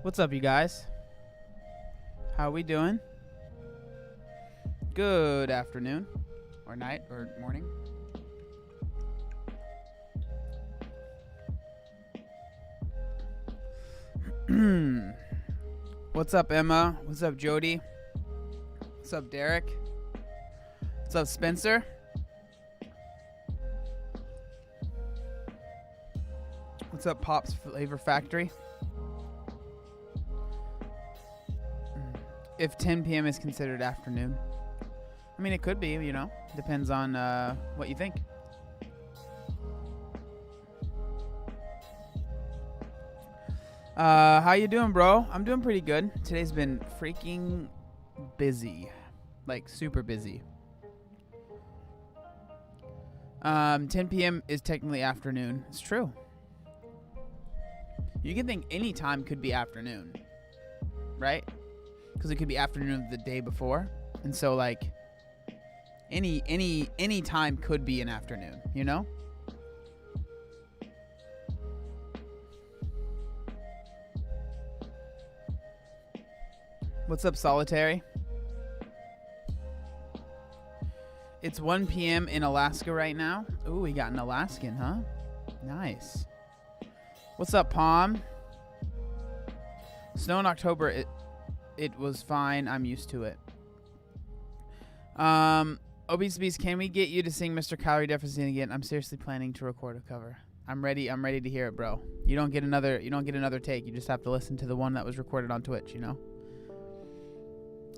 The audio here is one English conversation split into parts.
What's up, you guys? How we doing? Good afternoon, or night, or morning. What's up, Emma? What's up, Jody? What's up, Derek? What's up, Spencer? What's up, Pop's Flavor Factory? If 10 p.m. is considered afternoon. I mean, it could be, you know. Depends on what you think. How you doing, bro? I'm doing pretty good. Today's been freaking busy. Like, super busy. 10 p.m. is technically afternoon. It's true. You can think any time could be afternoon, right? Because it could be afternoon of the day before. And so, like, any time could be an afternoon, you know? What's up, Solitary? It's 1 p.m. in Alaska right now. Ooh, we got an Alaskan, huh? Nice. What's up, Palm? Snow in October, it was fine. I'm used to it. Obese Beast, can we get you to sing Mr. Calorie Deficit again? I'm seriously planning to record a cover. I'm ready to hear it, bro. You don't get another take. You just have to listen to the one that was recorded on Twitch, you know?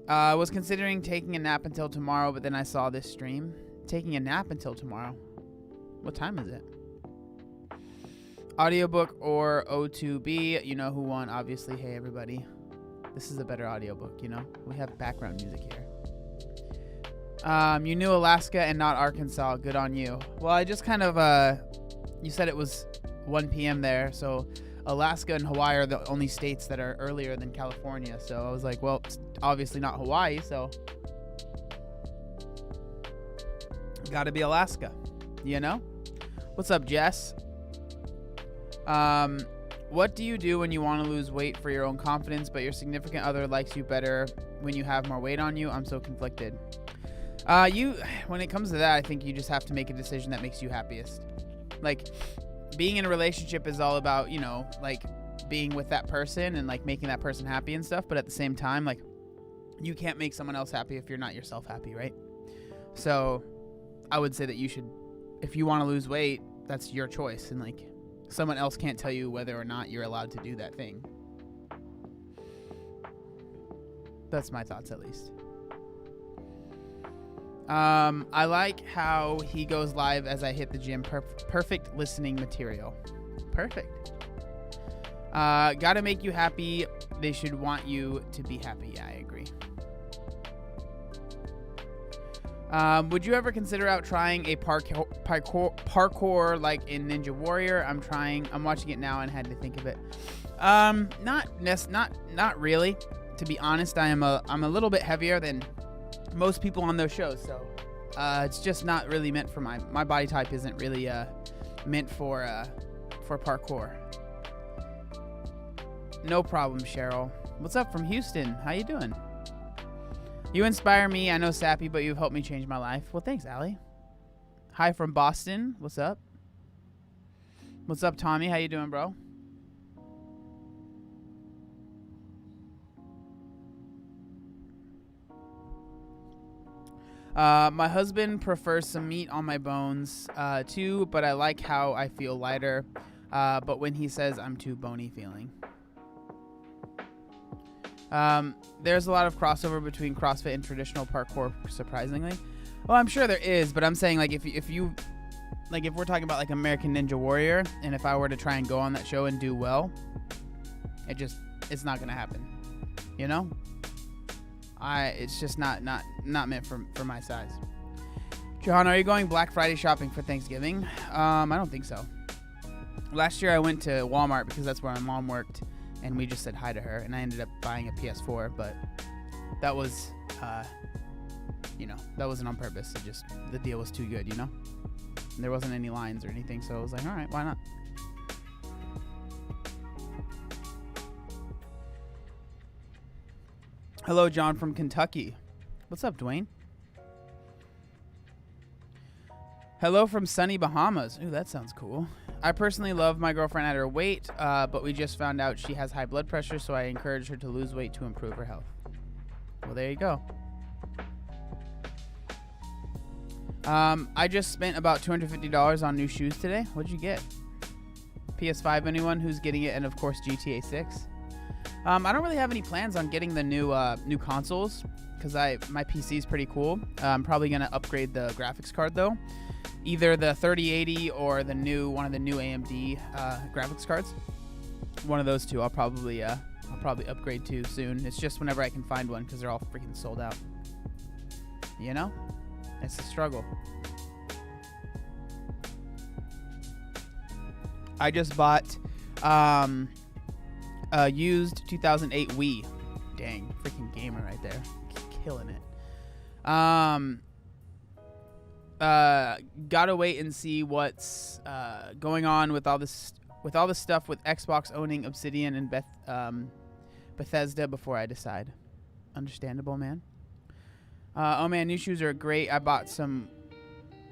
I was considering taking a nap until tomorrow, but then I saw this stream. Taking a nap until tomorrow? What time is it? Audiobook or O2B? You know who won, obviously. Hey, everybody. This is a better audiobook, you know? We have background music here. You knew Alaska and not Arkansas. Good on you. Well, I just kind of, you said it was 1 p.m. there, so Alaska and Hawaii are the only states that are earlier than California. So I was like, well, it's obviously not Hawaii, so gotta be Alaska, you know? What's up, Jess? What do you do when you want to lose weight for your own confidence, but your significant other likes you better when you have more weight on you? I'm so conflicted. When it comes to that, I think you just have to make a decision that makes you happiest. Like, being in a relationship is all about, you know, like, being with that person and, like, making that person happy and stuff. But at the same time, like, you can't make someone else happy if you're not yourself happy, right? So I would say that you should, if you want to lose weight, that's your choice. And, like, someone else can't tell you whether or not you're allowed to do that thing. That's my thoughts, at least. I like how he goes live as I hit the gym. Perfect listening material. Perfect. Gotta make you happy. They should want you to be happy. Yeah, I agree. Would you ever consider out trying a parkour like in Ninja Warrior? I'm watching it now and had to think of it. Not really. To be honest, I'm a little bit heavier than most people on those shows, so it's just not really meant for my body type. Isn't really meant for parkour. No problem, Cheryl. What's up from Houston? How you doing? You inspire me. I know sappy, but you've helped me change my life. Well, thanks, Allie. Hi from Boston. What's up? What's up, Tommy? How you doing, bro? My husband prefers some meat on my bones, too, but I like how I feel lighter. But when he says I'm too bony feeling. There's a lot of crossover between CrossFit and traditional parkour, surprisingly. Well, I'm sure there is, but I'm saying, like, if we're talking about, like, American Ninja Warrior, and if I were to try and go on that show and do well, it's not gonna happen, you know? It's just not meant for my size. Johanna, are you going Black Friday shopping for Thanksgiving? I don't think so. Last year I went to Walmart because that's where my mom worked, and we just said hi to her, and I ended up buying a PS4, but that was, that wasn't on purpose. The deal was too good, you know? And there wasn't any lines or anything, so I was like, all right, why not? Hello, John from Kentucky. What's up, Dwayne? Hello from sunny Bahamas. Ooh, that sounds cool. I personally love my girlfriend at her weight, but we just found out she has high blood pressure, so I encourage her to lose weight to improve her health. Well, there you go. I just spent about $250 on new shoes today. What'd you get? PS5, anyone who's getting it, and of course GTA 6. I don't really have any plans on getting the new consoles because my PC is pretty cool. I'm probably gonna upgrade the graphics card though, either the 3080 or one of the new AMD graphics cards. One of those two I'll probably upgrade to soon. It's just whenever I can find one because they're all freaking sold out. You know, it's a struggle. I just bought used 2008 Wii. Dang, freaking gamer right there, killing it. Gotta wait and see what's going on with all this stuff with Xbox owning Obsidian and Bethesda before I decide. Understandable, man. Oh man, new shoes are great. I bought some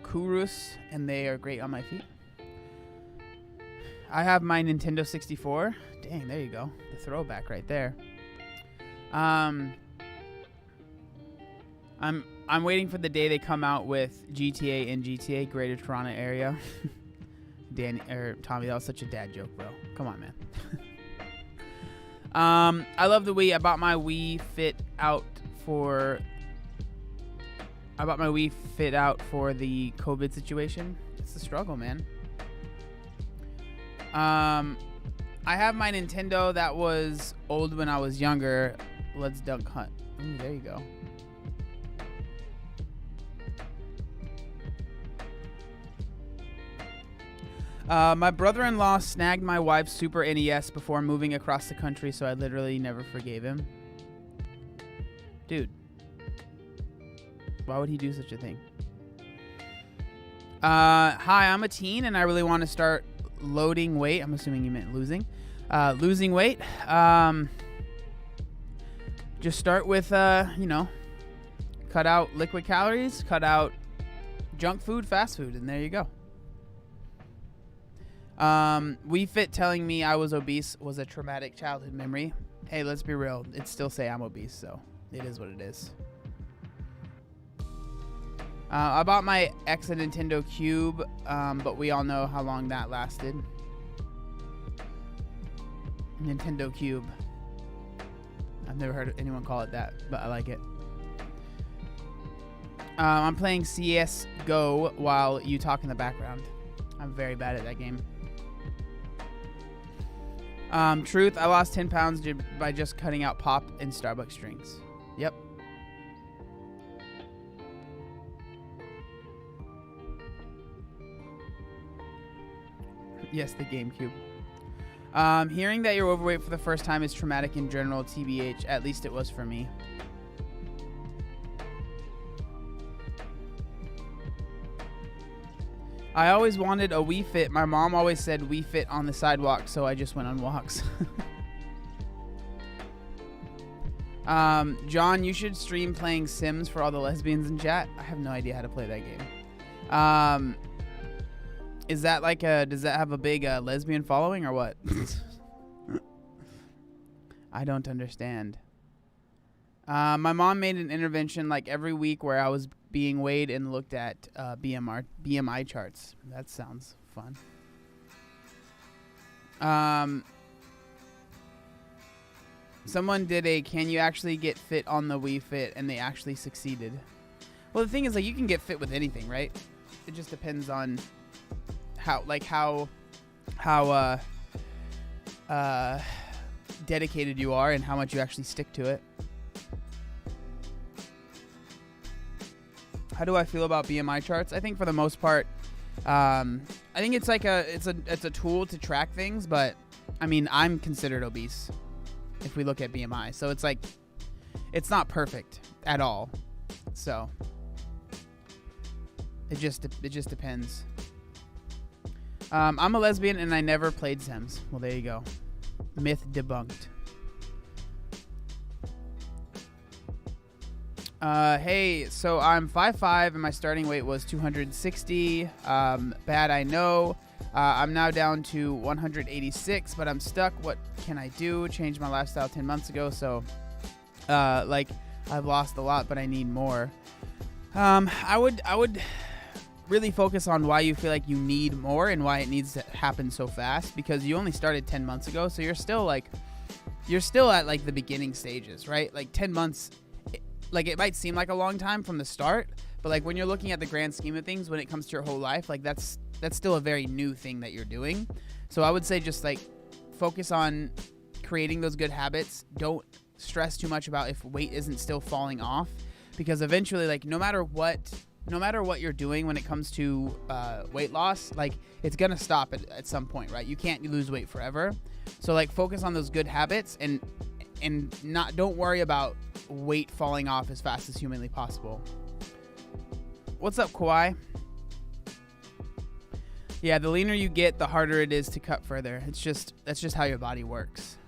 Kurus and they are great on my feet. I have my Nintendo 64. Dang, there you go. The throwback right there. I'm waiting for the day they come out with GTA and GTA Greater Toronto Area. Tommy, that was such a dad joke, bro. Come on, man. I love the Wii. I bought my Wii Fit out for the COVID situation. It's a struggle, man. I have my Nintendo that was old when I was younger. Let's Dunk Hunt. Ooh, there you go. My brother-in-law snagged my wife's Super NES before moving across the country, so I literally never forgave him. Dude. Why would he do such a thing? Hi, I'm a teen, and I really want to start loading weight. I'm assuming you meant losing. Losing weight. Just start with, cut out liquid calories, cut out junk food, fast food, and there you go. Wii Fit telling me I was obese was a traumatic childhood memory. Hey, let's be real. It still say I'm obese, so it is what it is. I bought my ex a Nintendo Cube, but we all know how long that lasted. Nintendo Cube. I've never heard anyone call it that, but I like it. I'm playing CS:GO while you talk in the background. I'm very bad at that game. Truth, I lost 10 pounds by just cutting out pop and Starbucks drinks. Yep. Yes, the GameCube. Hearing that you're overweight for the first time is traumatic in general, TBH. At least it was for me. I always wanted a Wii Fit. My mom always said Wii Fit on the sidewalk, so I just went on walks. John, you should stream playing Sims for all the lesbians in chat. I have no idea how to play that game. Is that like does that have a big lesbian following or what? I don't understand. My mom made an intervention like every week where I was being weighed and looked at BMI charts. That sounds fun. Someone did a can you actually get fit on the Wii Fit, and they actually succeeded. Well, the thing is, like, you can get fit with anything, right? It just depends on how dedicated you are and how much you actually stick to it. How do I feel about BMI charts? I think for the most part, I think it's like it's a tool to track things, but I mean, I'm considered obese if we look at BMI. So it's like, it's not perfect at all. So it just depends. I'm a lesbian and I never played Sims. Well, there you go. Myth debunked. Hey, so I'm 5'5", and my starting weight was 260. Bad, I know. I'm now down to 186, but I'm stuck. What can I do? Changed my lifestyle 10 months ago, so I've lost a lot, but I need more. I would really focus on why you feel like you need more and why it needs to happen so fast, because you only started 10 months ago, so you're still at like the beginning stages, right? Like 10 months, like it might seem like a long time from the start, but like when you're looking at the grand scheme of things, when it comes to your whole life, like that's still a very new thing that you're doing. So I would say just like focus on creating those good habits. Don't stress too much about if weight isn't still falling off, because eventually, like no matter what you're doing when it comes to weight loss, like it's gonna stop at some point, right? You can't lose weight forever. So like focus on those good habits and don't worry about weight falling off as fast as humanly possible. What's up, Kawhi? Yeah, the leaner you get, the harder it is to cut further. That's just how your body works.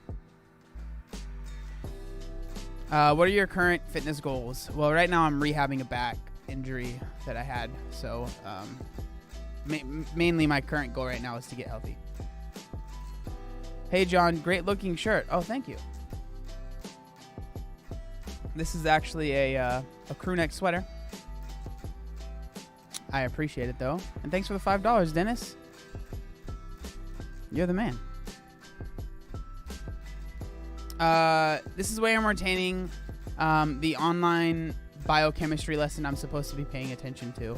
What are your current fitness goals? Well, right now I'm rehabbing a back injury that I had, so mainly my current goal right now is to get healthy. Hey John, great looking shirt. Oh, thank you. This is actually a crew neck sweater. I appreciate it though, and thanks for the $5, Dennis. You're the man. This is the way I'm retaining the online biochemistry lesson I'm supposed to be paying attention to.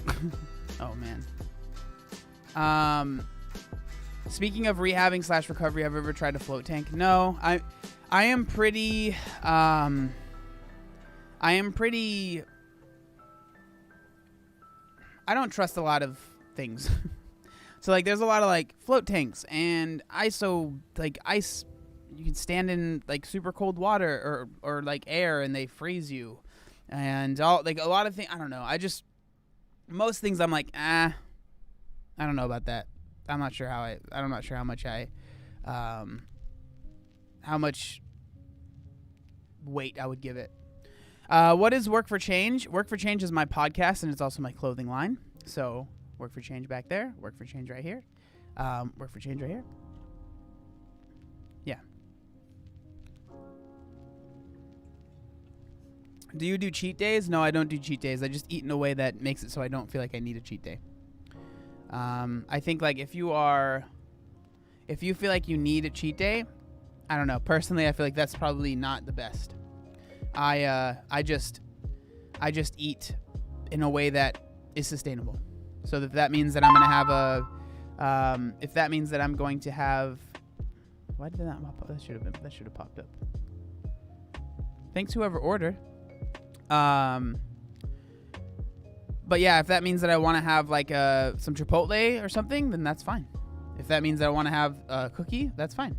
Oh man. Speaking of rehabbing / recovery, have you ever tried a float tank? No, I am pretty I don't trust a lot of things. So like there's a lot of like float tanks and ice, you can stand in like super cold water or like air and they freeze you. And all like a lot of things, I don't know. Most things I'm like, I don't know about that. I'm not sure how much weight I would give it. What is Work for Change? Work for Change is my podcast, and it's also my clothing line. So Work for Change back there, Work for Change right here, Work for Change right here. Yeah. Do you do cheat days? No, I don't do cheat days. I just eat in a way that makes it so I don't feel like I need a cheat day. I think like if you feel like you need a cheat day, I don't know. Personally, I feel like that's probably not the best. I just eat in a way that is sustainable. So if that means that I'm going to have why did that pop up? That should have popped up. Thanks whoever ordered. But yeah, if that means that I want to have like some Chipotle or something, then that's fine. If that means that I want to have a cookie, that's fine.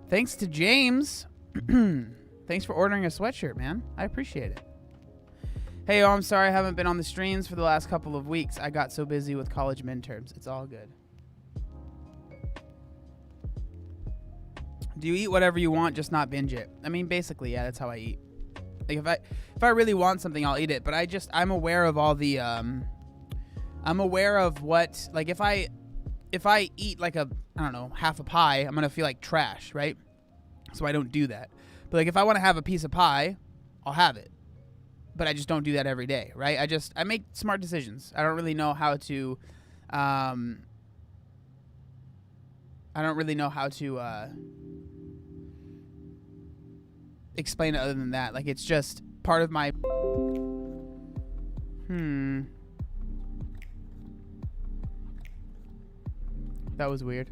Thanks to James. Thanks for ordering a sweatshirt, man. I appreciate it. Hey, I'm sorry I haven't been on the streams for the last couple of weeks. I got so busy with college midterms. It's all good. Do you eat whatever you want, just not binge it? I mean, basically, yeah, that's how I eat. Like if I really want something, I'll eat it. But I'm aware of all the I'm aware of what, like if I eat like half a pie, I'm gonna feel like trash, right? So I don't do that. But like if I want to have a piece of pie, I'll have it. But I just don't do that every day, right? I make smart decisions. I don't really know how to explain it other than that. Like it's just part of my That was weird.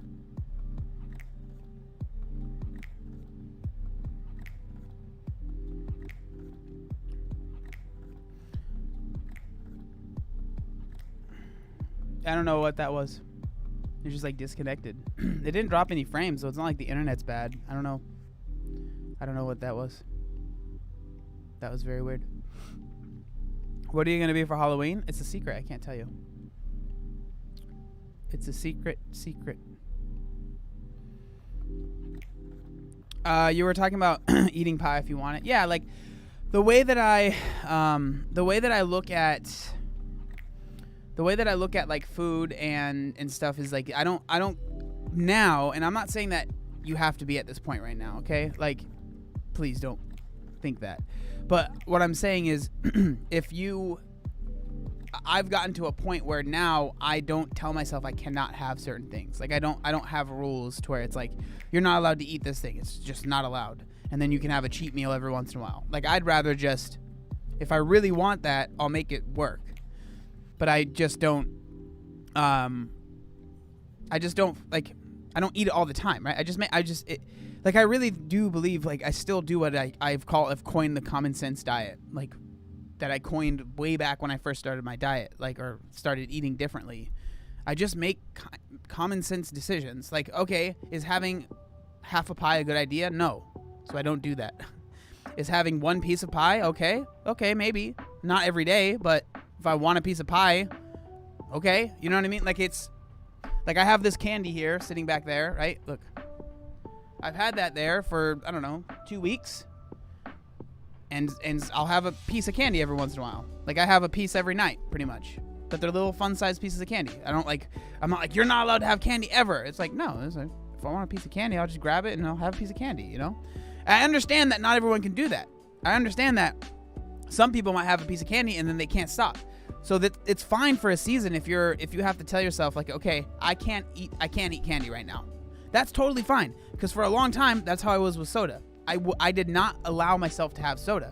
I don't know what that was. It's just like disconnected. It didn't drop any frames, so it's not like the internet's bad. I don't know what that was. That was very weird. What are you going to be for Halloween? It's a secret. I can't tell you. It's a secret. You were talking about eating pie if you want it. Yeah, like the way that I look at like food and stuff is like I don't now, and I'm not saying that you have to be at this point right now, okay? Like, please don't think that. But what I'm saying is, I've gotten to a point where now I don't tell myself I cannot have certain things. Like I don't have rules to where it's like you're not allowed to eat this thing. It's just not allowed. And then you can have a cheat meal every once in a while. Like I'd rather just, if I really want that, I'll make it work. But I just don't like, I don't eat it all the time, right? I really do believe like I still do what I've coined the common sense diet. Like that I coined way back when I first started my diet, like, or started eating differently. I just make common sense decisions. Like, okay, is having half a pie a good idea? No. So I don't do that. Is having one piece of pie? Okay, maybe. Not every day, but if I want a piece of pie, okay. You know what I mean? Like it's, like I have this candy here sitting back there, right? Look, I've had that there for, I don't know, 2 weeks. And I'll have a piece of candy every once in a while. Like I have a piece every night, pretty much. But they're little fun-sized pieces of candy. I'm not like, you're not allowed to have candy ever. It's like, no. It's like, if I want a piece of candy, I'll just grab it and I'll have a piece of candy, you know? I understand that not everyone can do that. I understand that some people might have a piece of candy and then they can't stop. So that it's fine for a season if you have to tell yourself like, okay, I can't eat candy right now. That's totally fine. Because for a long time, that's how I was with soda. I did not allow myself to have soda.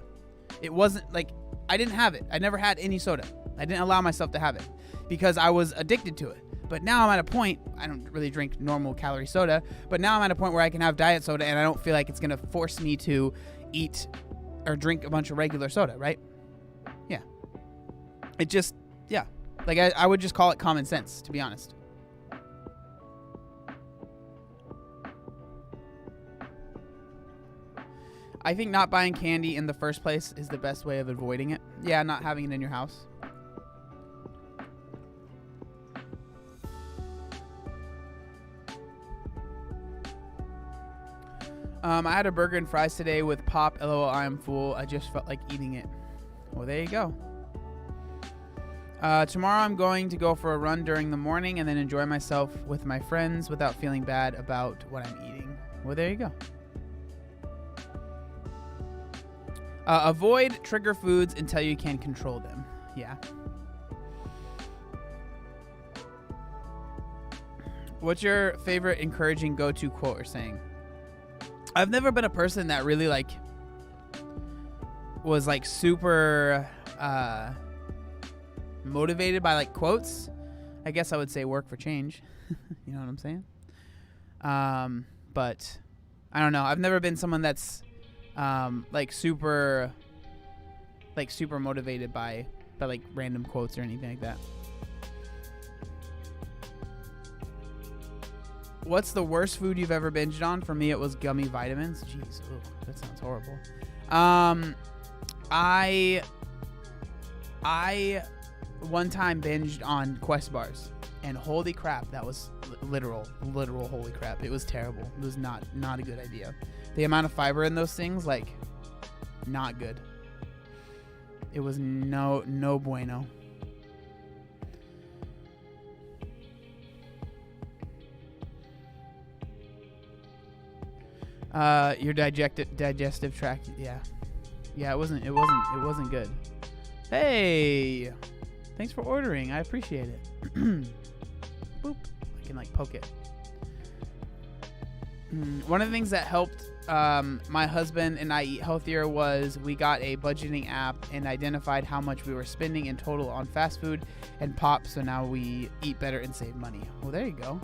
It wasn't like, I didn't have it. I never had any soda. I didn't allow myself to have it because I was addicted to it. But now I'm at a point, I don't really drink normal calorie soda, but now I'm at a point where I can have diet soda and I don't feel like it's going to force me to eat or drink a bunch of regular soda, right? Yeah. It just, yeah. Like I would just call it common sense, to be honest. I think not buying candy in the first place is the best way of avoiding it. Yeah, not having it in your house. I had a burger and fries today with pop. LOL, I am full. I just felt like eating it. Well, there you go. Tomorrow I'm going to go for a run during the morning and then enjoy myself with my friends without feeling bad about what I'm eating. Well, there you go. Avoid trigger foods until you can control them. Yeah. What's your favorite encouraging go-to quote or saying? I've never been a person that really like was like super motivated by like quotes. I guess I would say work for change. You know what I'm saying? But I don't know. I've never been someone that's like super motivated by like random quotes or anything like that. What's the worst food you've ever binged on? For me, it was gummy vitamins. Jeez, that sounds horrible. I one time binged on Quest bars, and holy crap, that was literal holy crap. It was terrible. It was not a good idea. The amount of fiber in those things, like, not good. It was no bueno. Your digestive tract, yeah, it wasn't good. Hey, thanks for ordering. I appreciate it. Boop. I can like poke it. One of the things that helped my husband and I eat healthier was we got a budgeting app and identified how much we were spending in total on fast food and pop. So now we eat better and save money. Well, there you go.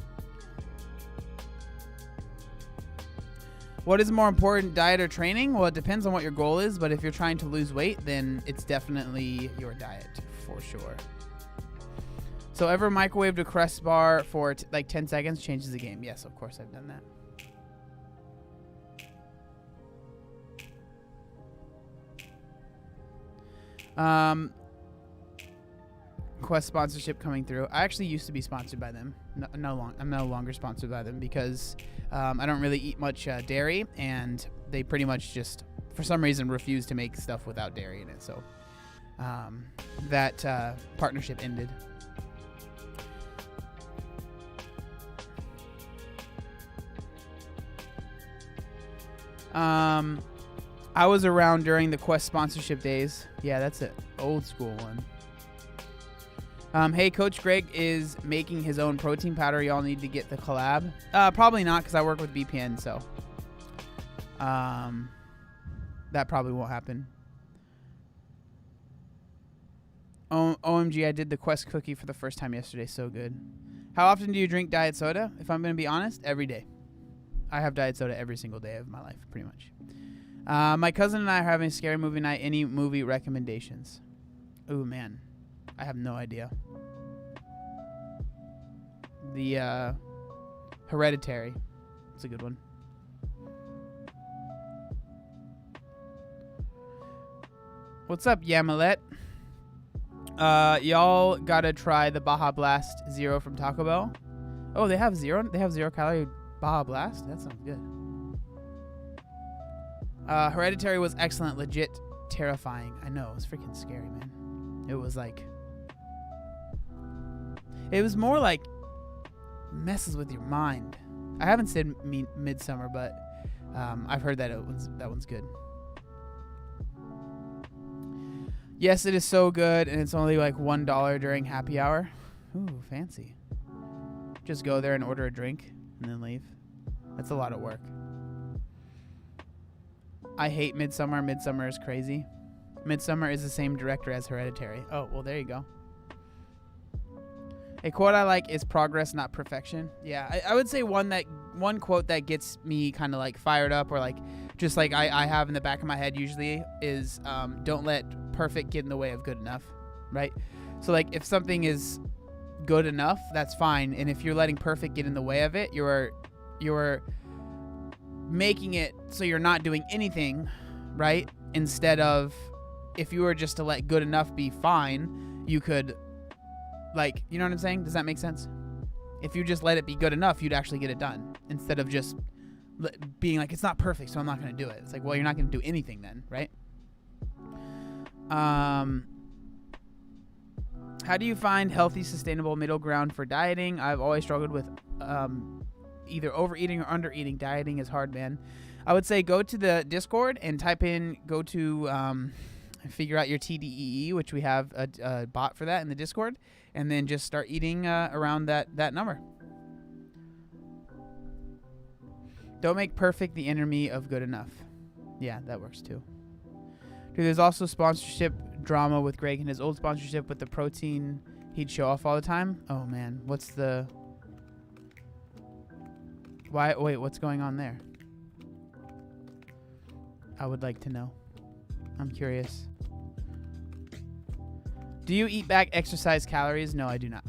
What is more important, diet or training? Well, it depends on what your goal is, but if you're trying to lose weight, then it's definitely your diet for sure. So ever microwaved a Crest bar for like 10 seconds changes the game? Yes, of course I've done that. Quest sponsorship coming through. I actually used to be sponsored by them. I'm no longer sponsored by them because I don't really eat much dairy, and they pretty much just, for some reason, refuse to make stuff without dairy in it. So that partnership ended. I was around during the Quest sponsorship days. Yeah, that's an old school one. Hey, Coach Greg is making his own protein powder. Y'all need to get the collab. Probably not, because I work with BPN, so that probably won't happen. OMG, I did the Quest cookie for the first time yesterday. So good. How often do you drink diet soda? If I'm going to be honest, every day. I have diet soda every single day of my life, pretty much. My cousin and I are having a scary movie night. Any movie recommendations? Ooh, man. I have no idea. The Hereditary. It's a good one. What's up, Yamilet? Y'all gotta try the Baja Blast Zero from Taco Bell. Oh, they have zero? They have 0 calorie Baja Blast? That sounds good. Hereditary was excellent. Legit terrifying. I know. It was freaking scary, man. It was like... It was more like messes with your mind. I haven't seen Midsummer, but I've heard that that one's good. Yes, it is so good, and it's only like $1 during happy hour. Ooh, fancy. Just go there and order a drink and then leave. That's a lot of work. I hate Midsummer. Midsummer is crazy. Midsummer is the same director as Hereditary. Oh, well, there you go. A quote I like is progress, not perfection. Yeah, I would say one quote that gets me kind of like fired up, or like just like I have in the back of my head usually is don't let perfect get in the way of good enough, right? So like if something is good enough, that's fine, and if you're letting perfect get in the way of it, you're making it so you're not doing anything, right? Instead of, if you were just to let good enough be fine, you could, like, you know what I'm saying? Does that make sense? If you just let it be good enough, you'd actually get it done, instead of just being like, it's not perfect, so I'm not going to do it. It's like, well, you're not going to do anything then, right? How do you find healthy, sustainable middle ground for dieting? I've always struggled with either overeating or undereating. Dieting is hard, man. I would say go to the Discord and type in, go to figure out your TDEE, which we have a bot for that in the Discord, and then just start eating around that number. Don't make perfect the enemy of good enough. Yeah, that works too. Dude, there's also sponsorship drama with Greg and his old sponsorship with the protein he'd show off all the time. Oh man, what's the... Why? Wait, what's going on there? I would like to know. I'm curious. Do you eat back exercise calories? No, I do not.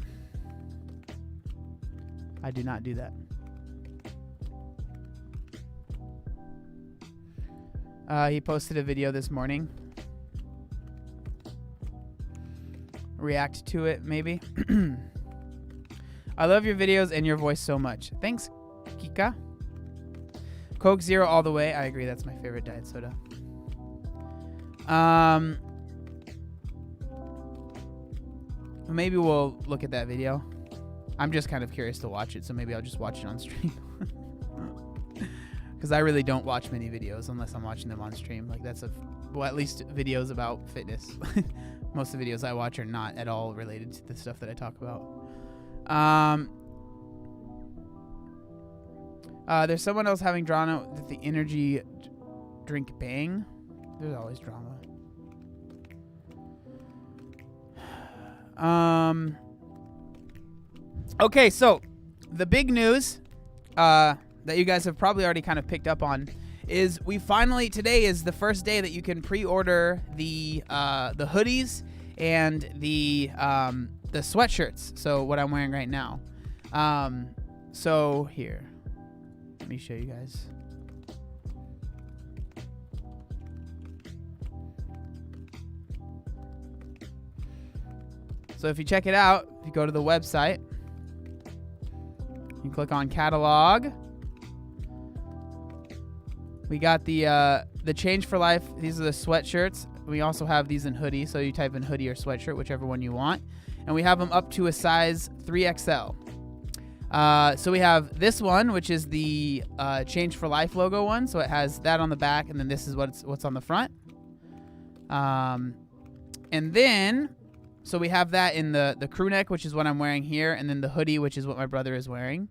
I do not do that. He posted a video this morning. React to it, maybe. I love your videos and your voice so much. Thanks, Kika. Coke Zero all the way. I agree. That's my favorite diet soda. Maybe we'll look at that video. I'm just kind of curious to watch it, so maybe I'll just watch it on stream. Because I really don't watch many videos unless I'm watching them on stream. Like that's well, at least videos about fitness. Most of the videos I watch are not at all related to the stuff that I talk about. There's someone else having drama with the energy drink Bang. There's always drama. Okay, so the big news that you guys have probably already kind of picked up on is we finally, today is the first day that you can pre-order the hoodies and the sweatshirts. So what I'm wearing right now. So here, let me show you guys. So if you check it out, if you go to the website, you click on catalog. We got the Change for Life. These are the sweatshirts. We also have these in hoodie, so you type in hoodie or sweatshirt, whichever one you want. And we have them up to a size 3XL. So we have this one, which is the Change for Life logo one. So it has that on the back, and then this is what's on the front. And then, so we have that in the crew neck, which is what I'm wearing here, and then the hoodie, which is what my brother is wearing.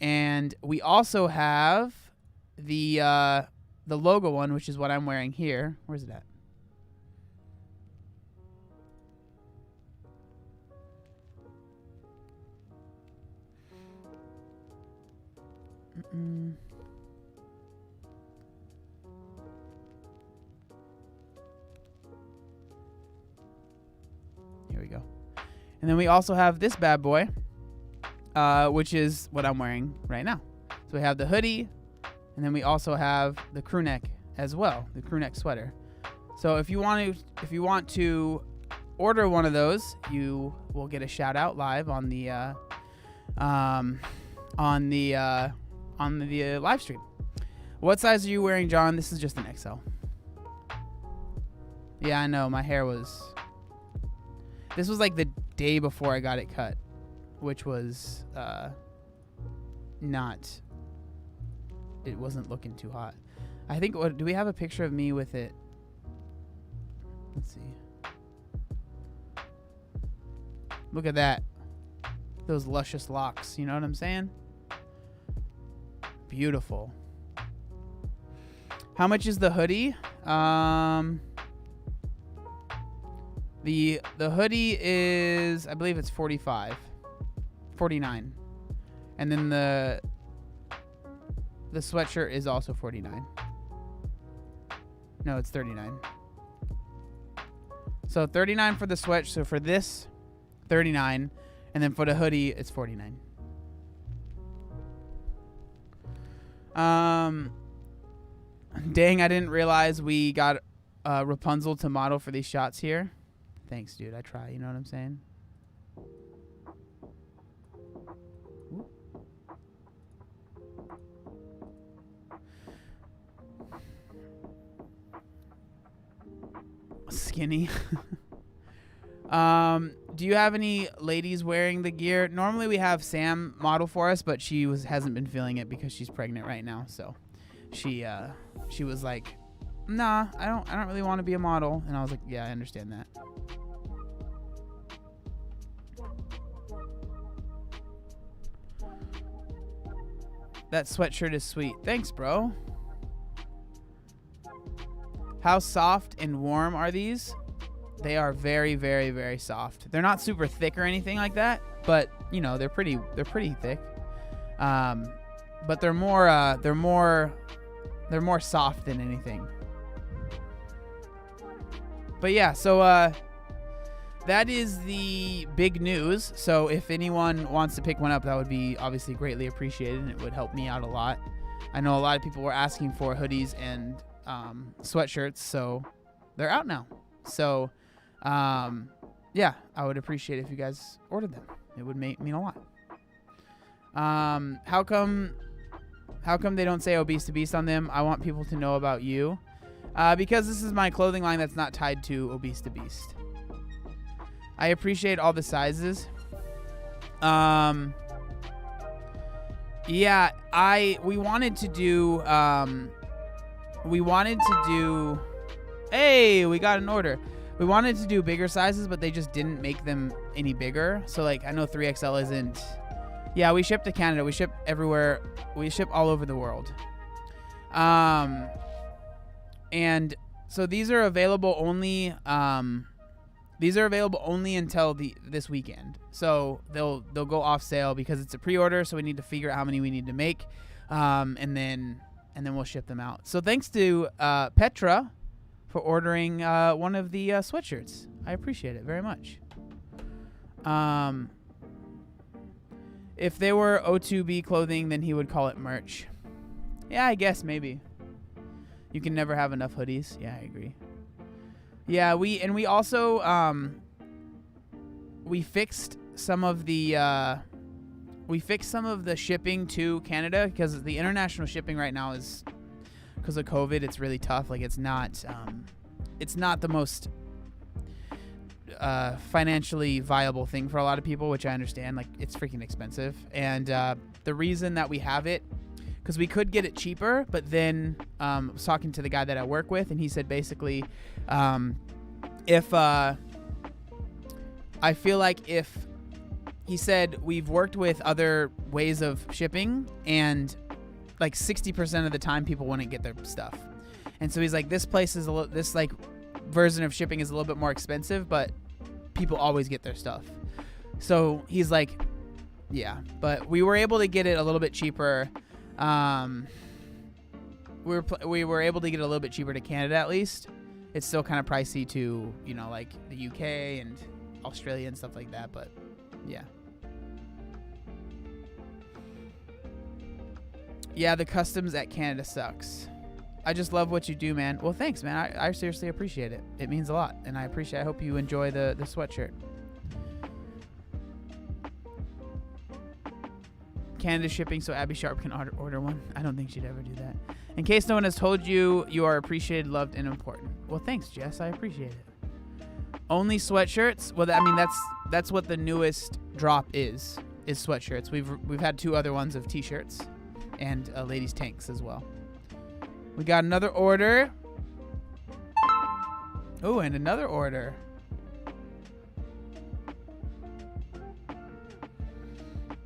And we also have the logo one, which is what I'm wearing here. Where's it at? Here we go. And then we also have this bad boy, which is what I'm wearing right now. So we have the hoodie, and then we also have the crew neck as well, the crew neck sweater. So if you want to order one of those, you will get a shout out live on the live stream. What size are you wearing, John? This is just an XL. Yeah, I know. My hair was... This was like the day before I got it cut, which was not... It wasn't looking too hot. I think... Do we have a picture of me with it? Let's see. Look at that. Those luscious locks. You know what I'm saying? Beautiful. How much is the hoodie? The hoodie is, I believe it's 49. And then the sweatshirt is also 49. No, it's 39. So 39 for the sweat. So for this, 39, and then for the hoodie, it's 49. Dang, I didn't realize we got Rapunzel to model for these shots here. Thanks, dude. I try. You know what I'm saying? Skinny. Do you have any ladies wearing the gear? Normally we have Sam model for us, but she hasn't been feeling it because she's pregnant right now. So she was like, nah, I don't really want to be a model. And I was like, yeah, I understand that. That sweatshirt is sweet. Thanks, bro. How soft and warm are these? They are very, very, very soft. They're not super thick or anything like that, but you know, they're pretty thick. But they're more soft than anything. But yeah, so that is the big news. So if anyone wants to pick one up, that would be obviously greatly appreciated, and it would help me out a lot. I know a lot of people were asking for hoodies and sweatshirts, so they're out now. So yeah, I would appreciate it if you guys ordered them. It would mean a lot. How come they don't say Obese to Beast on them? I want people to know about you. Because this is my clothing line that's not tied to Obese to Beast. I appreciate all the sizes. Yeah, we wanted to do hey, we got an order. We wanted to do bigger sizes, but they just didn't make them any bigger. So like, I know 3XL isn't. Yeah, we ship to Canada. We ship everywhere. We ship all over the world. And so these are available only until this weekend. So they'll go off sale because it's a pre-order, so we need to figure out how many we need to make. And then we'll ship them out. So thanks to Petra for ordering one of the sweatshirts. I appreciate it very much. If they were O2B clothing, then he would call it merch. Yeah, I guess maybe. You can never have enough hoodies. Yeah, I agree. Yeah, we also we fixed some of the shipping to Canada, because the international shipping right now is, because of COVID, it's really tough. Like it's not the most financially viable thing for a lot of people, which I understand. Like it's freaking expensive, and the reason that we have it, because we could get it cheaper, but then I was talking to the guy that I work with, and he said basically, if I feel like if he said we've worked with other ways of shipping, and like 60% of the time people wouldn't get their stuff, and so he's like, this place is this like version of shipping is a little bit more expensive, but people always get their stuff. So he's like, yeah, but we were able to get it a little bit cheaper. We were able to get it a little bit cheaper to Canada, at least. It's still kind of pricey to, you know, like the UK and Australia and stuff like that, but yeah. Yeah, the customs at Canada sucks. I just love what you do, man. Well, thanks, man. I seriously appreciate it. It means a lot, and I hope you enjoy the sweatshirt. Canada shipping so Abby Sharp can order one. I don't think she'd ever do that. In case no one has told you, you are appreciated, loved, and important. Well, thanks, Jess. I appreciate it. Only sweatshirts? Well, I mean, that's what the newest drop is sweatshirts. We've had 2 other ones of t-shirts and ladies' tanks as well. We got another order. Oh, and another order.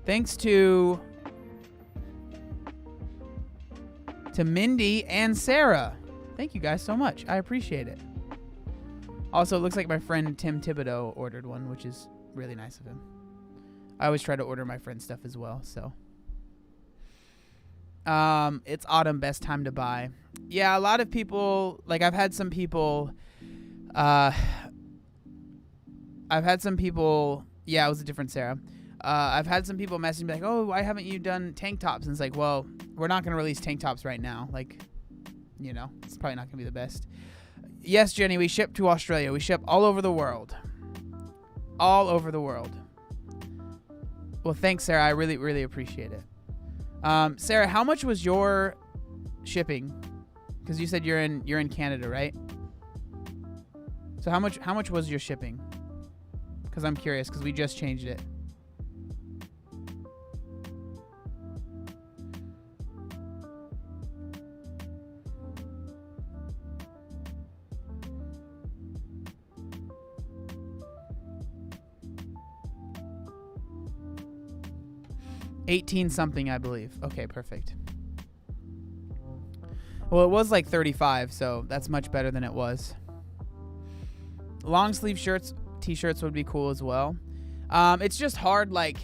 Thanks to Mindy and Sarah. Thank you guys so much. I appreciate it. Also, it looks like my friend Tim Thibodeau ordered one, which is really nice of him. I always try to order my friend's stuff as well, so. It's autumn, best time to buy. Yeah, a lot of people, like I've had some people, yeah, it was a different Sarah. I've had some people message me like, oh, why haven't you done tank tops? And it's like, well, we're not going to release tank tops right now. Like, you know, it's probably not going to be the best. Yes, Jenny, we ship to Australia. We ship all over the world. All over the world. Well, thanks, Sarah. I really, really appreciate it. Sarah, how much was your shipping? Because you said you're in Canada, right? So how much was your shipping? Because I'm curious, because we just changed it. $18 something, I believe. Okay, perfect. Well, it was like $35, so that's much better than it was. Long sleeve shirts, t-shirts would be cool as well. It's just hard, like,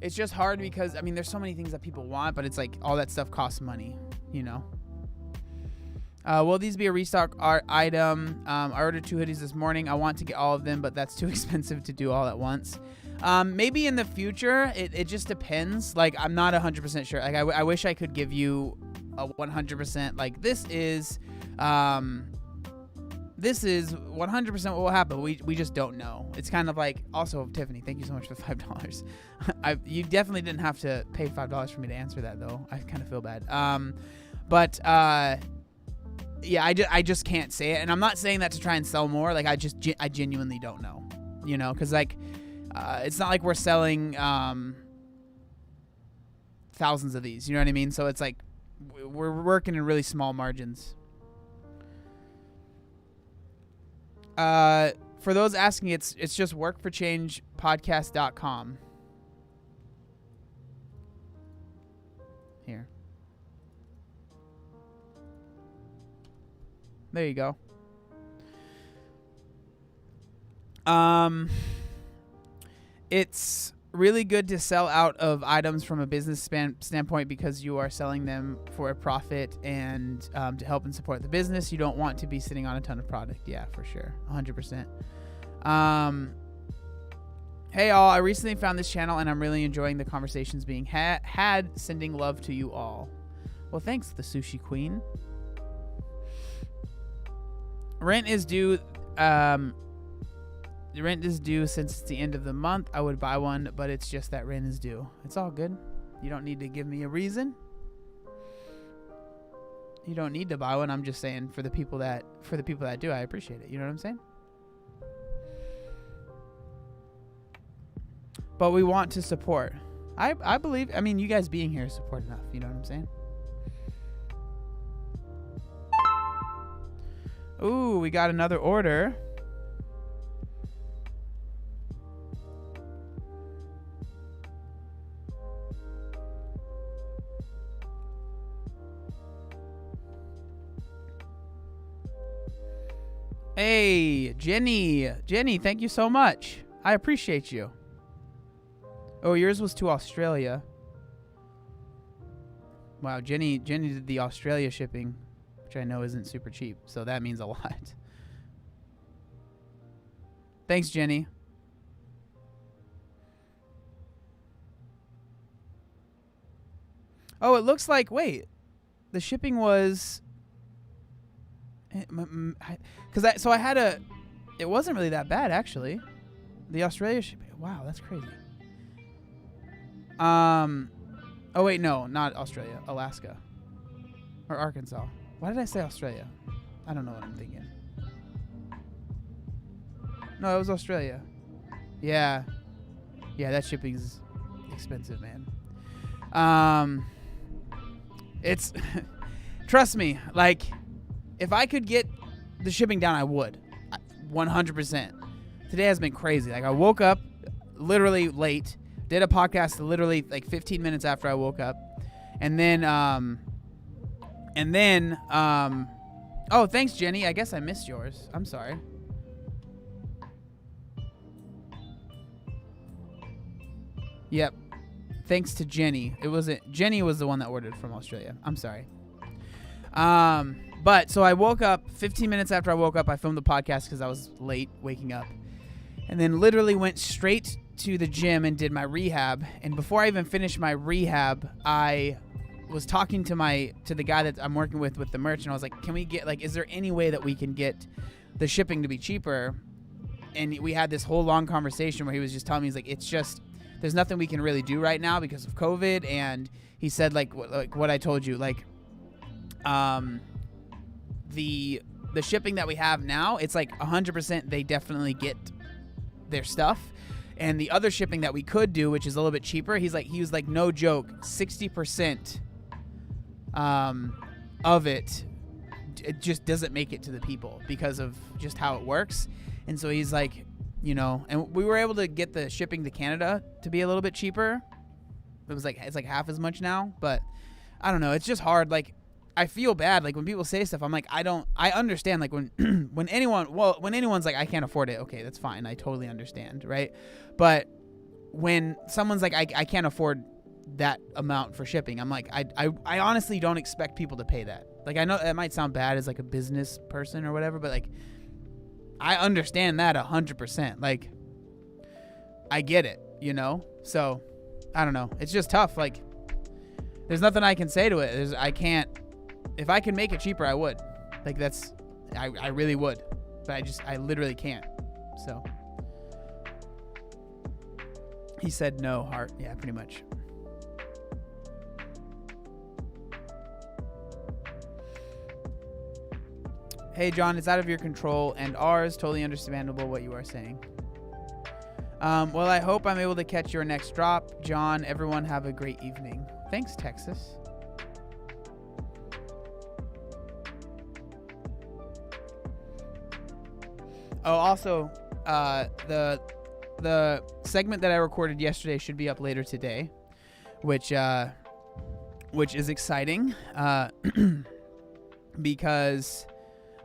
it's just hard because, I mean, there's so many things that people want, but it's like all that stuff costs money, you know? Will these be a restock item? I ordered 2 hoodies this morning. I want to get all of them, but that's too expensive to do all at once. Maybe in the future, it just depends. Like, I'm not 100% sure. Like, I wish I could give you a 100%, like, this is 100% what will happen. We just don't know. It's kind of like, also, Tiffany, thank you so much for $5. You definitely didn't have to pay $5 for me to answer that, though. I kind of feel bad. Yeah, I just can't say it. And I'm not saying that to try and sell more. Like, I genuinely don't know, you know, because, like, it's not like we're selling thousands of these, you know what I mean? So it's like we're working in really small margins. For those asking, it's just workforchangepodcast.com. Here. There you go. It's really good to sell out of items from a business standpoint because you are selling them for a profit and to help and support the business. You don't want to be sitting on a ton of product. Yeah, for sure. 100%. Hey, all. I recently found this channel, and I'm really enjoying the conversations being had. Sending love to you all. Well, thanks, the Sushi Queen. Rent is due The rent is due since it's the end of the month. I would buy one, but it's just that rent is due. It's all good. You don't need to give me a reason. You don't need to buy one. I'm just saying for the people that do, I appreciate it. You know what I'm saying? But we want to support. I believe, I mean, you guys being here is support enough. You know what I'm saying? Ooh, we got another order. Hey, Jenny. Jenny, thank you so much. I appreciate you. Oh, yours was to Australia. Wow, Jenny did the Australia shipping, which I know isn't super cheap, so that means a lot. Thanks, Jenny. Oh, it looks like, wait, the shipping was, because I had a, it wasn't really that bad actually. The Australia shipping, wow, that's crazy. Oh wait, no, not Australia, Alaska or Arkansas. Why did I say Australia? I don't know what I'm thinking. No, it was Australia. Yeah, that shipping's expensive, man. It's trust me, like if I could get the shipping down, I would. 100%. Today has been crazy. Like I woke up literally late, did a podcast literally like 15 minutes after I woke up. And then oh, thanks, Jenny. I guess I missed yours. I'm sorry. Yep. Thanks to Jenny. Jenny was the one that ordered from Australia. I'm sorry. But so I woke up 15 minutes after I woke up. I filmed the podcast because I was late waking up, and then literally went straight to the gym and did my rehab. And before I even finished my rehab, I was talking to the guy that I'm working with the merch, and I was like, can we get, like, is there any way that we can get the shipping to be cheaper? And we had this whole long conversation where he was just telling me, he's like, it's just, there's nothing we can really do right now because of COVID. And he said like what I told you, like the shipping that we have now, it's like 100% they definitely get their stuff. And the other shipping that we could do, which is a little bit cheaper, he was like, no joke, 60% of it just doesn't make it to the people because of just how it works. And so he's like, you know, and we were able to get the shipping to Canada to be a little bit cheaper. It's like half as much now, but I don't know. It's just hard. Like, I feel bad. Like when people say stuff, I'm like, I understand. Like when anyone's like, I can't afford it. Okay, that's fine. I totally understand. Right. But when someone's like, I can't afford that amount for shipping, I'm like, I honestly don't expect people to pay that. Like, I know that might sound bad as like a business person or whatever, but like, I understand that 100%. Like, I get it, you know? So, I don't know. It's just tough. Like, there's nothing I can say to it. I can't. If I could make it cheaper, I would. Like, I really would. But I literally can't. So. He said no, heart. Yeah, pretty much. Hey, John, it's out of your control and ours. Totally understandable what you are saying. Well, I hope I'm able to catch your next drop. John, everyone have a great evening. Thanks, Texas. Oh, also, the segment that I recorded yesterday should be up later today, which is exciting, because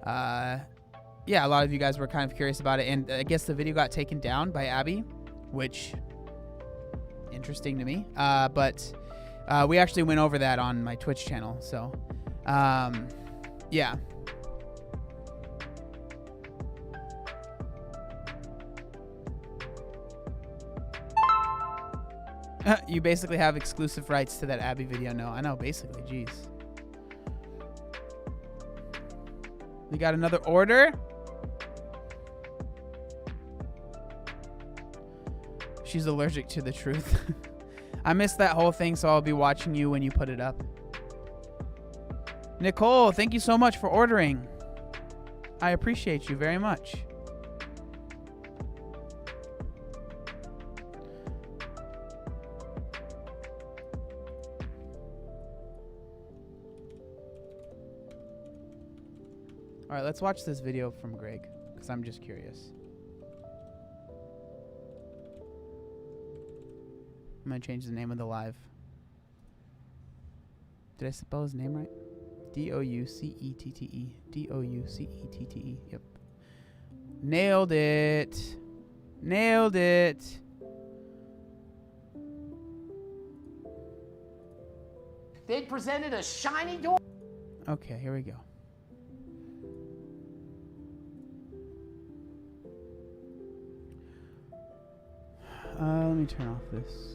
yeah, a lot of you guys were kind of curious about it, and I guess the video got taken down by Abby, which interesting to me. But we actually went over that on my Twitch channel, so yeah. You basically have exclusive rights to that Abby video. No, I know, basically. Jeez. We got another order. She's allergic to the truth. I missed that whole thing, so I'll be watching you when you put it up. Nicole, thank you so much for ordering. I appreciate you very much. All right, let's watch this video from Greg, because I'm just curious. I'm going to change the name of the live. Did I spell his name right? D-O-U-C-E-T-T-E. D-O-U-C-E-T-T-E. Yep. Nailed it. Nailed it. They presented a shiny door. Okay, here we go. Let me turn off this.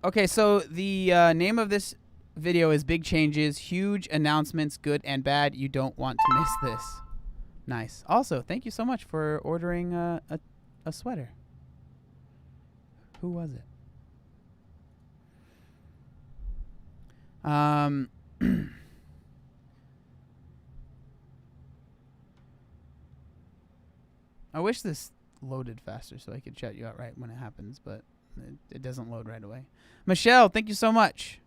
Okay, so the name of this video is Big Changes, Huge Announcements, Good and Bad. You don't want to miss this. Nice. Also, thank you so much for ordering a sweater. Who was it? I wish this loaded faster so I could shout you out right when it happens, but it doesn't load right away. Michelle, thank you so much.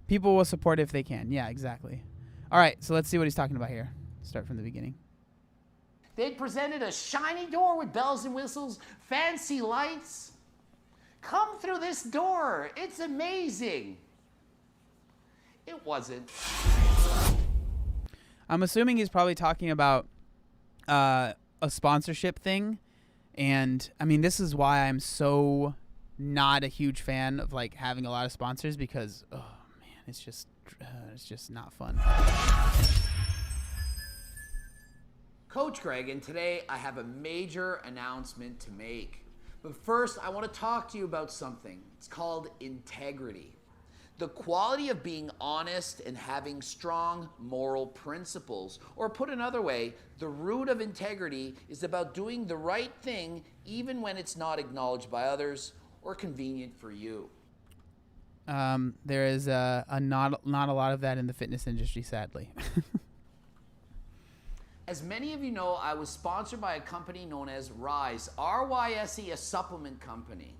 People will support if they can. Yeah, exactly. All right, so let's see what he's talking about here. Start from the beginning. They presented a shiny door with bells and whistles, fancy lights. Come through this door. It's amazing. It wasn't. I'm assuming he's probably talking about a sponsorship thing. And I mean, this is why I'm so not a huge fan of like having a lot of sponsors, because oh man, it's just not fun. Coach Greg, and today I have a major announcement to make. But first, I want to talk to you about something. It's called integrity. The quality of being honest and having strong moral principles. Or put another way, the root of integrity is about doing the right thing even when it's not acknowledged by others or convenient for you. There is not a lot of that in the fitness industry, sadly. As many of you know, I was sponsored by a company known as Rise, R-Y-S-E, a supplement company.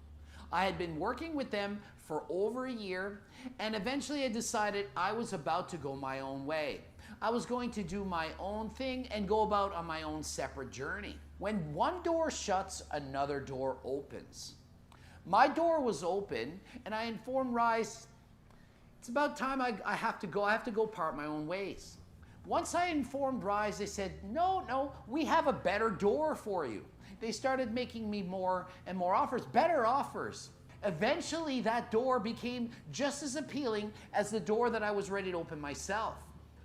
I had been working with them for over a year, and eventually I decided I was about to go my own way. I was going to do my own thing and go about on my own separate journey. When one door shuts, another door opens. My door was open, and I informed Rise, it's about time I have to go part my own ways. Once I informed Rise, they said, no, we have a better door for you. They started making me more and more offers, better offers. Eventually, that door became just as appealing as the door that I was ready to open myself.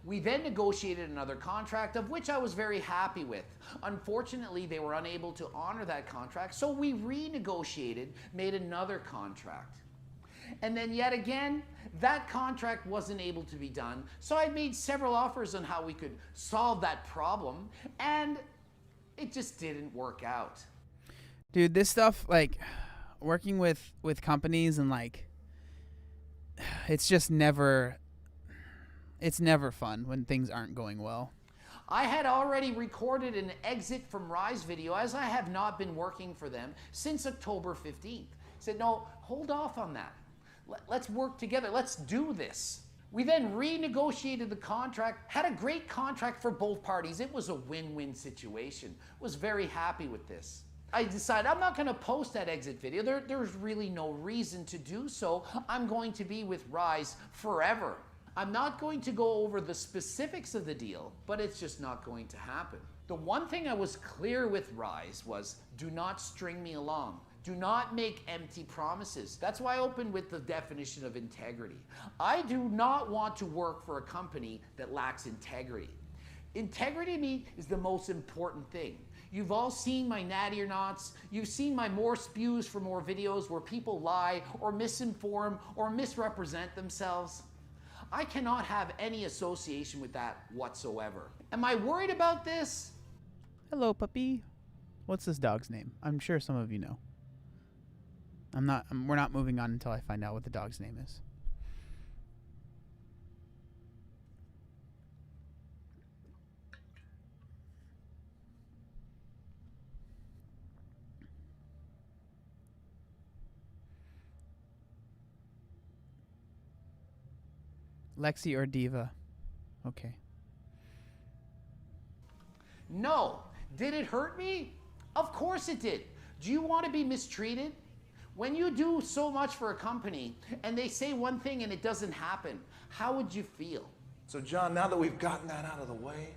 We then negotiated another contract, of which I was very happy with. Unfortunately, they were unable to honor that contract, so we renegotiated, made another contract. And then yet again, that contract wasn't able to be done, so I made several offers on how we could solve that problem, and it just didn't work out. Dude, this stuff, like, working with companies and, like, it's just never fun when things aren't going well. I had already recorded an exit from Rise video, as I have not been working for them since October 15th. I said, no, hold off on that. Let's work together. Let's do this. We then renegotiated the contract, had a great contract for both parties. It was a win-win situation. Was very happy with this. I decided I'm not going to post that exit video. There's really no reason to do so. I'm going to be with Rise forever. I'm not going to go over the specifics of the deal, but it's just not going to happen. The one thing I was clear with Rise was, do not string me along. Do not make empty promises. That's why I opened with the definition of integrity. I do not want to work for a company that lacks integrity. Integrity to me is the most important thing. You've all seen my natty or nots. You've seen my more spews for more videos where people lie or misinform or misrepresent themselves. I cannot have any association with that whatsoever. Am I worried about this? Hello, puppy. What's this dog's name? I'm sure some of you know. We're not moving on until I find out what the dog's name is. Lexi or Diva? Okay. No. Did it hurt me? Of course it did. Do you want to be mistreated? When you do so much for a company and they say one thing and it doesn't happen, how would you feel? So John, now that we've gotten that out of the way,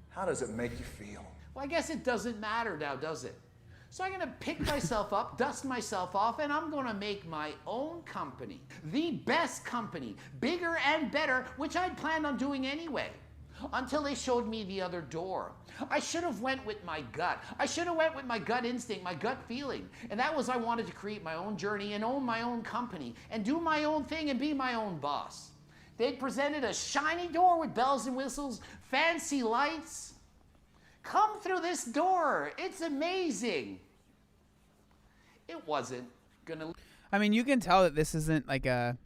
how does it make you feel? Well, I guess it doesn't matter now, does it? So I'm going to pick myself up, dust myself off, and I'm going to make my own company. The best company, bigger and better, which I'd planned on doing anyway. Until they showed me the other door. I should have went with my gut. I should have went with my gut instinct, my gut feeling. And that was I wanted to create my own journey and own my own company and do my own thing and be my own boss. They'd presented a shiny door with bells and whistles, fancy lights. Come through this door. It's amazing. It wasn't gonna. I mean, you can tell that this isn't like a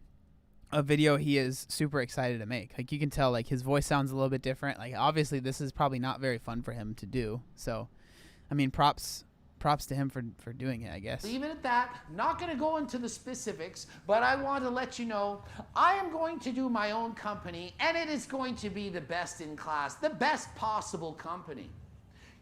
video he is super excited to make. Like, you can tell, like, his voice sounds a little bit different. Like, obviously this is probably not very fun for him to do. So, I mean, props to him for doing it, I guess. Leave it at that. Not going to go into the specifics, but I want to let you know I am going to do my own company, and it is going to be the best in class, the best possible company.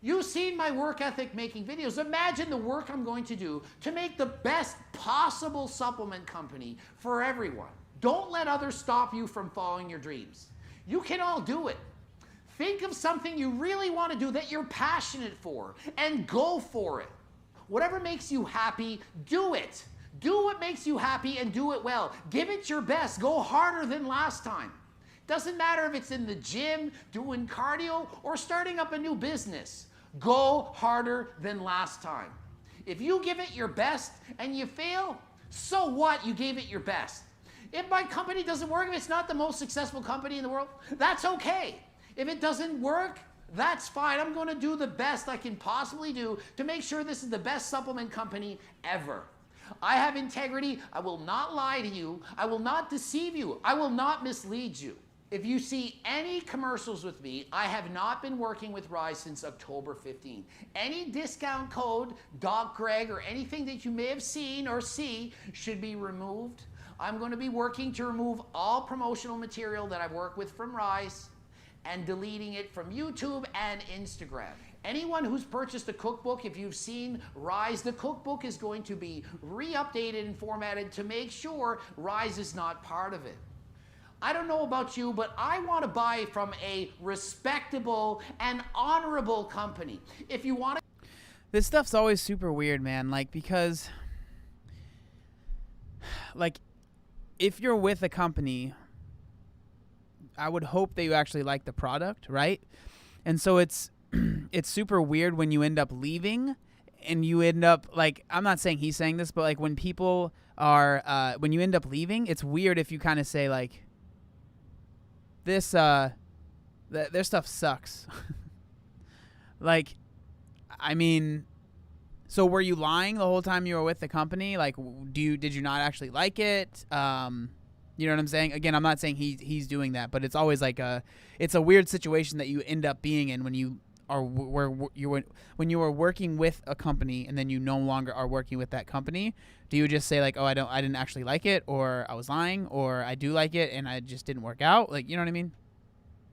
You've seen my work ethic making videos. Imagine the work I'm going to do to make the best possible supplement company for everyone. Don't let others stop you from following your dreams. You can all do it. Think of something you really want to do that you're passionate for and go for it. Whatever makes you happy, do it. Do what makes you happy and do it well. Give it your best. Go harder than last time. Doesn't matter if it's in the gym, doing cardio, or starting up a new business. Go harder than last time. If you give it your best and you fail, so what? You gave it your best. If my company doesn't work, if it's not the most successful company in the world, that's okay. If it doesn't work, that's fine. I'm going to do the best I can possibly do to make sure this is the best supplement company ever. I have integrity. I will not lie to you. I will not deceive you. I will not mislead you. If you see any commercials with me, I have not been working with Rise since October 15. Any discount code, Doc Greg, or anything that you may have seen or see should be removed. I'm going to be working to remove all promotional material that I've worked with from Rise and deleting it from YouTube and Instagram. Anyone who's purchased a cookbook, if you've seen Rise, the cookbook is going to be re-updated and formatted to make sure Rise is not part of it. I don't know about you, but I want to buy from a respectable and honorable company. If you want to... This stuff's always super weird, man. Like, because... like, if you're with a company, I would hope that you actually like the product, right? And so it's it's super weird when you end up leaving and you end up, like, I'm not saying he's saying this, but like when people are when you end up leaving, it's weird if you kind of say like, this their stuff sucks. Like, I mean, so were you lying the whole time you were with the company? Like, did you not actually like it? You know what I'm saying? Again, I'm not saying he's doing that, but it's always like it's a weird situation that you end up being in when you are when you were working with a company and then you no longer are working with that company. Do you just say like, oh, I didn't actually like it, or I was lying, or I do like it and I just didn't work out? Like, you know what I mean?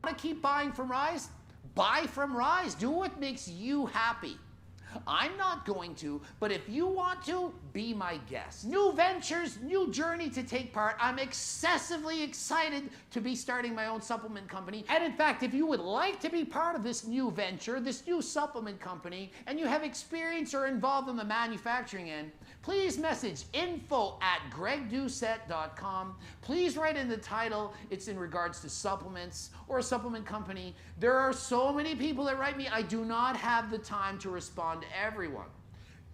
Want to keep buying from Rise? Buy from Rise. Do what makes you happy. I'm not going to, but if you want to, be my guest. New ventures, new journey to take part. I'm excessively excited to be starting my own supplement company. And in fact, if you would like to be part of this new venture, this new supplement company, and you have experience or involved in the manufacturing end, please message info@gregdoucette.com. Please write in the title, it's in regards to supplements or a supplement company. There are so many people that write me, I do not have the time to respond to everyone.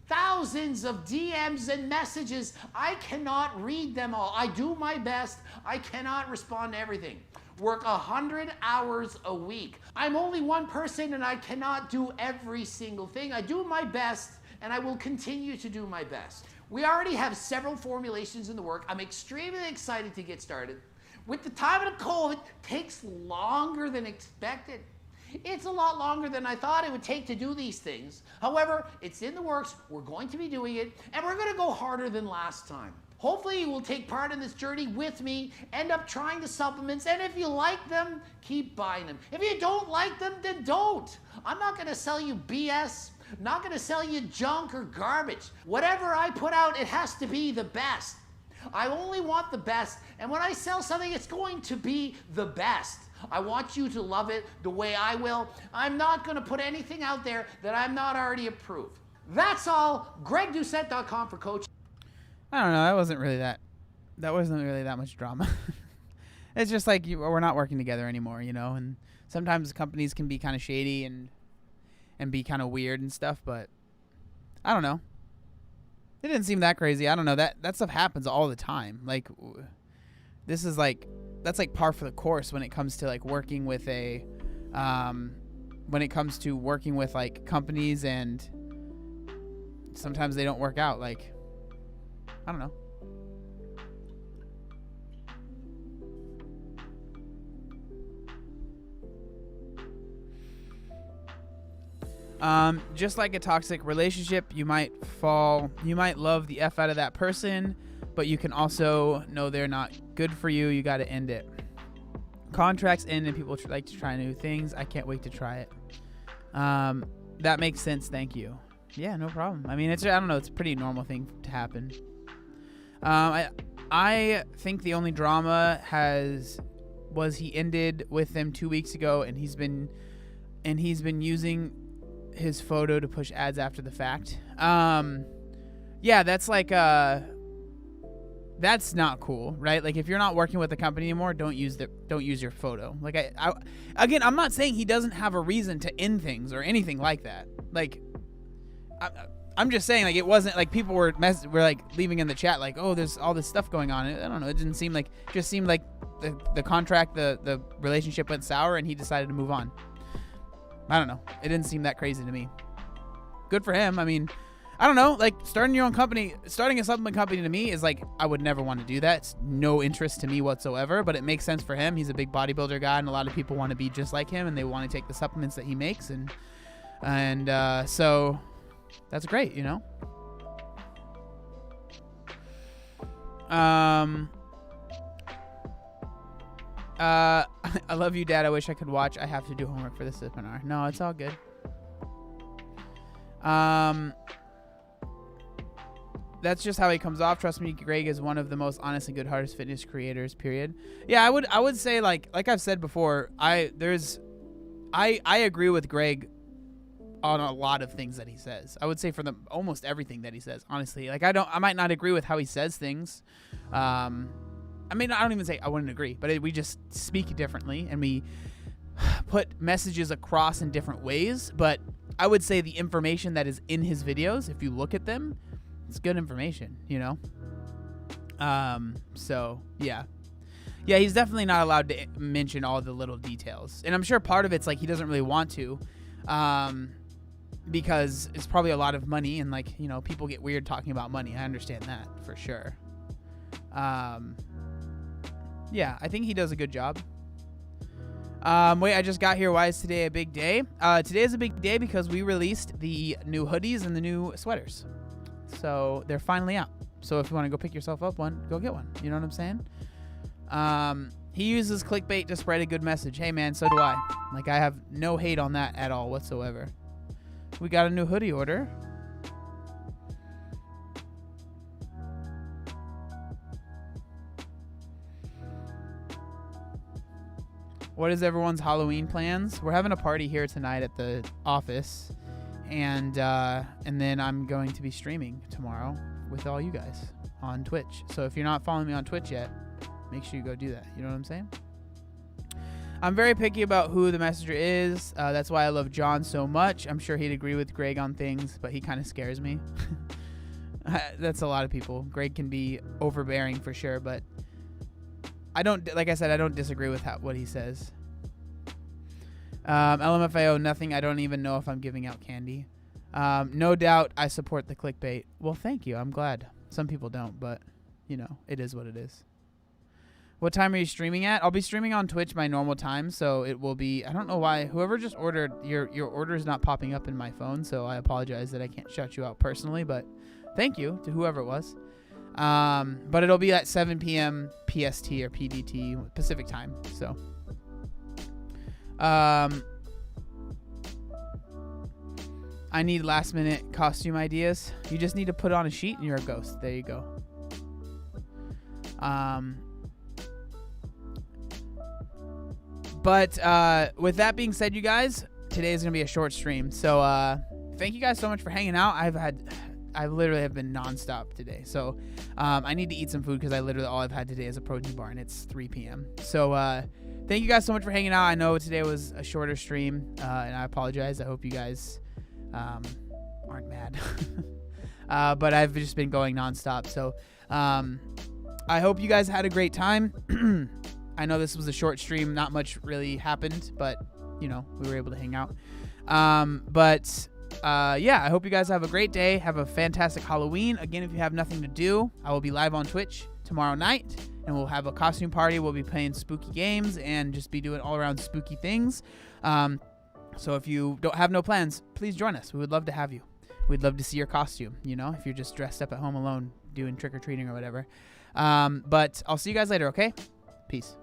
Thousands of DMs and messages. I cannot read them all. I do my best. I cannot respond to everything. work 100 hours a week. I'm only one person and I cannot do every single thing. I do my best and I will continue to do my best. We already have several formulations in the work. I'm extremely excited to get started. With the time of COVID, it takes longer than expected. It's a lot longer than I thought it would take to do these things. However, it's in the works, we're going to be doing it, and we're going to go harder than last time. Hopefully you will take part in this journey with me, end up trying the supplements, and if you like them, keep buying them. If you don't like them, then don't. I'm not going to sell you BS. I'm not going to sell you junk or garbage. Whatever I put out, it has to be the best. I only want the best, and when I sell something, it's going to be the best. I want you to love it the way I will. I'm not going to put anything out there that I'm not already approved. That's all. GregDoucette.com for coaching. I don't know. That wasn't really that much drama. It's just like we're not working together anymore, you know. And sometimes companies can be kind of shady and be kind of weird and stuff. But I don't know. It didn't seem that crazy. I don't know. That stuff happens all the time. Like this is like. That's like par for the course when it comes to like working with like companies, and sometimes they don't work out. Like, I don't know. Just like a toxic relationship, you might love the F out of that person, but you can also know they're not good for you. You got to end it. Contracts end and people like to try new things. I can't wait to try it. That makes sense. Thank you. Yeah, no problem. I mean, I don't know. It's a pretty normal thing to happen. I think the only drama was he ended with them 2 weeks ago, and he's been using his photo to push ads after the fact. Yeah, that's like that's not cool, right? Like if you're not working with the company anymore, don't use your photo. Like again, I'm not saying he doesn't have a reason to end things or anything like that. Like I'm just saying, like, it wasn't like people were like leaving in the chat like, oh, there's all this stuff going on. I don't know. It didn't seem like, just seemed like the contract, the relationship went sour and he decided to move on. I don't know. It didn't seem that crazy to me. Good for him. I mean, I don't know, like starting a supplement company to me is like, I would never want to do that. It's no interest to me whatsoever, but it makes sense for him. He's a big bodybuilder guy, and a lot of people want to be just like him, and they want to take the supplements that he makes, and so that's great, you know. I love you, Dad. I wish I could watch. I have to do homework for this seminar. No, it's all good. That's just how he comes off. Trust me, Greg is one of the most honest and good-hearted fitness creators, period. Yeah, I would say, like I've said before, I agree with Greg on a lot of things that he says. I would say for almost everything that he says, honestly. Like I might not agree with how he says things. I mean, I don't even say I wouldn't agree, but we just speak differently and we put messages across in different ways. But I would say the information that is in his videos, if you look at them, it's good information, you know? So yeah, he's definitely not allowed to mention all the little details. And I'm sure part of it's like, he doesn't really want to, because it's probably a lot of money, and like, you know, people get weird talking about money. I understand that for sure. Yeah, I think he does a good job. Wait, I just got here. Why is today a big day? Today is a big day because we released the new hoodies and the new sweaters. So they're finally out. So if you want to go pick yourself up one, go get one. You know what I'm saying? He uses clickbait to spread a good message. Hey, man, so do I. Like, I have no hate on that at all whatsoever. We got a new hoodie order. What is everyone's Halloween plans? We're having a party here tonight at the office, and then I'm going to be streaming tomorrow with all you guys on Twitch. So if you're not following me on Twitch yet, make sure you go do that. You know what I'm saying? I'm very picky about who the messenger is. That's why I love John so much. I'm sure he'd agree with Greg on things, but he kind of scares me. That's a lot of people. Greg can be overbearing for sure, but like I said, I don't disagree with what he says. LMFAO, nothing. I don't even know if I'm giving out candy. No doubt I support the clickbait. Well, thank you. I'm glad. Some people don't, but, you know, it is what it is. What time are you streaming at? I'll be streaming on Twitch my normal time, so it will be, I don't know why. Whoever just ordered, your order is not popping up in my phone, so I apologize that I can't shout you out personally, but thank you to whoever it was. But it'll be at 7 p.m. PST or PDT, Pacific time, so. I need last minute costume ideas. You just need to put on a sheet and you're a ghost. There you go. But with that being said, you guys, today is gonna be a short stream. So thank you guys so much for hanging out. I literally have been nonstop today. So I need to eat some food because I literally all I've had today is a protein bar and it's 3 p.m. So thank you guys so much for hanging out. I know today was a shorter stream and I apologize. I hope you guys aren't mad. But I've just been going nonstop. So I hope you guys had a great time. I know this was a short stream. Not much really happened, but, you know, we were able to hang out. Yeah, I hope you guys have a great day. Have a fantastic Halloween. Again, if you have nothing to do, I will be live on Twitch tomorrow night, and we'll have a costume party. We'll be playing spooky games and just be doing all around spooky things. So if you don't have no plans, please join us. We would love to have you. We'd love to see your costume, you know, if you're just dressed up at home alone doing trick-or-treating or whatever. But I'll see you guys later, okay? Peace.